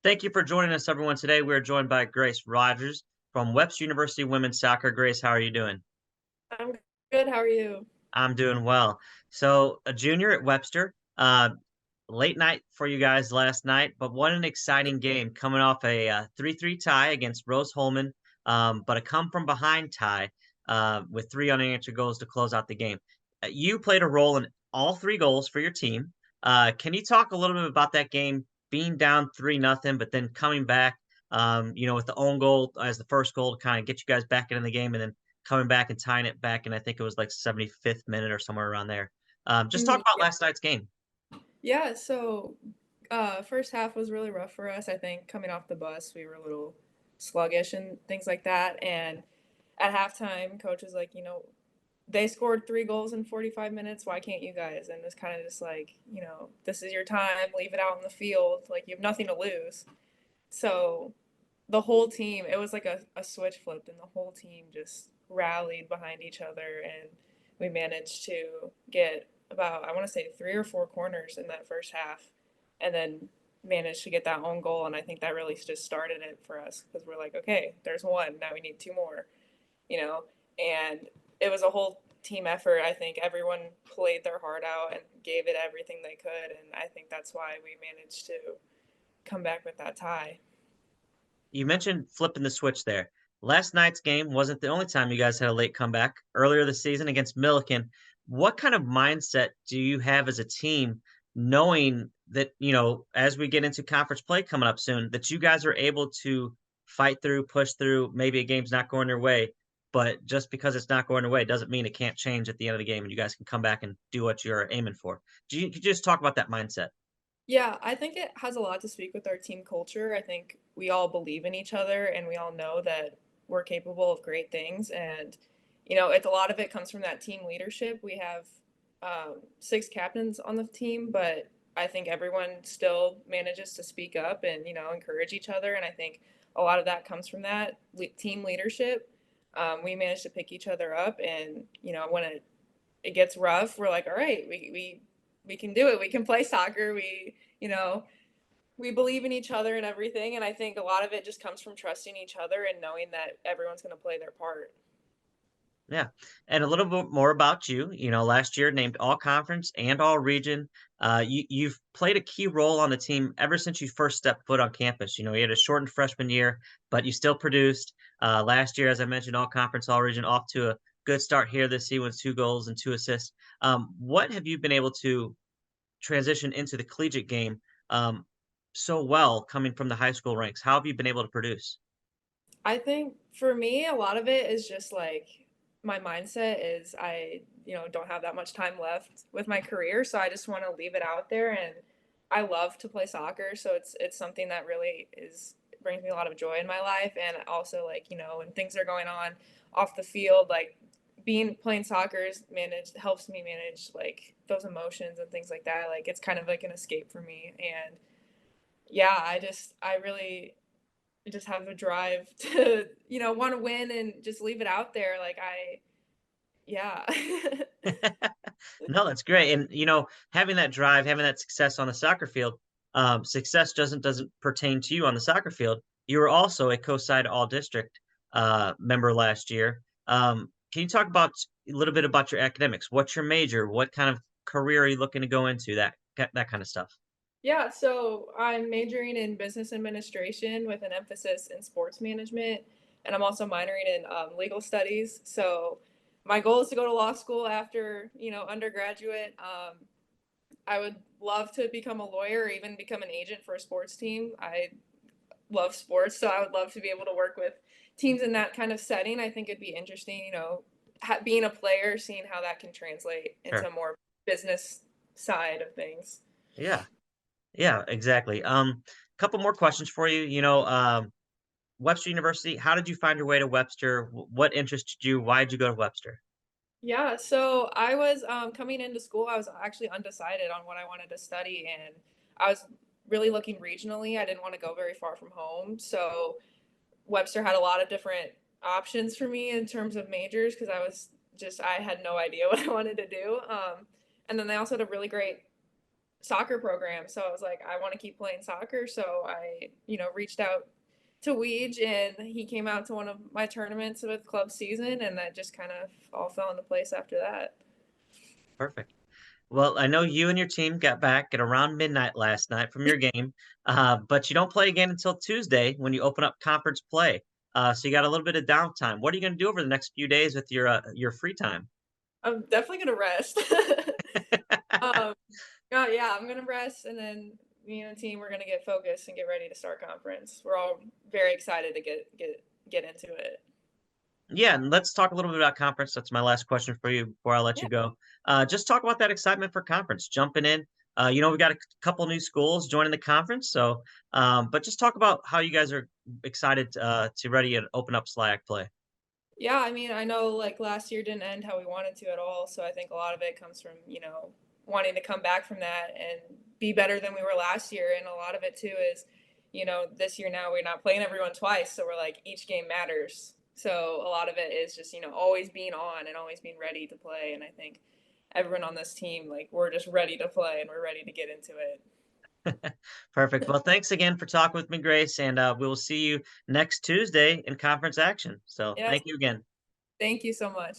Thank you for joining us, everyone. Today we are joined by Grace Rodgers from Webster University Women's Soccer. Grace, how are you doing? I'm good. How are you? I'm doing well. So, a junior at Webster, late night for you guys last night, but what an exciting game coming off a 3-3 tie against Rose Hulman, but a come from behind tie with three unanswered goals to close out the game. You played a role in all three goals for your team. Can you talk a little bit about that game, being down 3-0, but then coming back, with the own goal as the first goal to kind of get you guys back into the game, and then coming back and tying it back, and I think it was like 75th minute or somewhere around there. Just talk about Yeah. last night's game. Yeah, so first half was really rough for us. I think coming off the bus, we were a little sluggish and things like that. And at halftime, coach was like, they scored 3 goals in 45 minutes. Why can't you guys? And it's kind of just like, this is your time. Leave it out in the field. Like you have nothing to lose. So the whole team, it was like a switch flipped, and the whole team just rallied behind each other, and we managed to get about, I want to say, 3 or 4 corners in that first half, and then managed to get that own goal. And I think that really just started it for us because we're like, okay, there's one, now we need two more, you know. And it was a whole team effort. I think everyone played their heart out and gave it everything they could, and I think that's why we managed to come back with that tie. You mentioned flipping the switch there. Last night's game wasn't the only time you guys had a late comeback. Earlier this season against Milliken, what kind of mindset do you have as a team knowing that, as we get into conference play coming up soon, that you guys are able to fight through, push through, maybe a game's not going your way, but just because it's not going your way doesn't mean it can't change at the end of the game and you guys can come back and do what you're aiming for. Could you just talk about that mindset? Yeah, I think it has a lot to speak with our team culture. I think we all believe in each other and we all know that we're capable of great things. And, it's a lot of it comes from that team leadership. We have 6 captains on the team, but I think everyone still manages to speak up and, encourage each other. And I think a lot of that comes from that team leadership. We manage to pick each other up, and, when it gets rough, we're like, all right, we can do it. We can play soccer. We believe in each other and everything. And I think a lot of it just comes from trusting each other and knowing that everyone's going to play their part. Yeah. And a little bit more about you. Last year named all conference and all region. You've played a key role on the team ever since you first stepped foot on campus. You had a shortened freshman year, but you still produced. Last year, as I mentioned, all conference, all region, off to a good start here this season with 2 goals and 2 assists. What have you been able to transition into the collegiate game so well coming from the high school ranks? How have you been able to produce? I think for me, a lot of it is just like my mindset is don't have that much time left with my career. So I just want to leave it out there. And I love to play soccer. So it's something that really brings me a lot of joy in my life. And also, like, when things are going on off the field, like playing soccer helps me manage like those emotions and things like that. Like it's kind of like an escape for me. And yeah, I really just have a drive to, want to win and just leave it out there. Yeah. No, that's great. And having that drive, having that success on the soccer field, success doesn't pertain to you on the soccer field. You were also a co-side all district member last year. Can you talk about a little bit about your academics? What's your major? What kind of career are you looking to go into? That kind of stuff. Yeah, so I'm majoring in business administration with an emphasis in sports management, and I'm also minoring in legal studies. So my goal is to go to law school after, undergraduate. I would love to become a lawyer or even become an agent for a sports team. I love sports, so I would love to be able to work with teams in that kind of setting. I think it'd be interesting, being a player, seeing how that can translate into Sure. more business side of things. Yeah. Yeah, exactly. Couple more questions for you. Webster University, how did you find your way to Webster? What interested you? Why did you go to Webster? Yeah, so I was coming into school. I was actually undecided on what I wanted to study, and I was really looking regionally. I didn't want to go very far from home, so Webster had a lot of different options for me in terms of majors because I had no idea what I wanted to do. And then they also had a really great soccer program. So I was like, I want to keep playing soccer. So I, reached out to Weege, and he came out to one of my tournaments with club season, and that just kind of all fell into place after that. Perfect. Well, I know you and your team got back at around midnight last night from your game, but you don't play again until Tuesday when you open up conference play. So you got a little bit of downtime. What are you going to do over the next few days with your free time? I'm definitely gonna rest. um, yeah, I'm gonna rest, and then me and the team we're gonna get focused and get ready to start conference. We're all very excited to get into it. Yeah, and let's talk a little bit about conference. That's my last question for you before I let Yeah, you go. Just talk about that excitement for conference, jumping in. We got a couple new schools joining the conference, so but just talk about how you guys are excited to ready and open up SLIAC play. yeah. I mean, I know like last year didn't end how we wanted to at all, so I think a lot of it comes from wanting to come back from that and be better than we were last year, and a lot of it too is this year now we're not playing everyone twice, so we're like each game matters. So a lot of it is just always being on and always being ready to play, and I think everyone on this team like we're just ready to play and we're ready to get into it. Perfect. Well, thanks again for talking with me, Grace, and we will see you next Tuesday in conference action. So Yes, thank you again. thank you so much.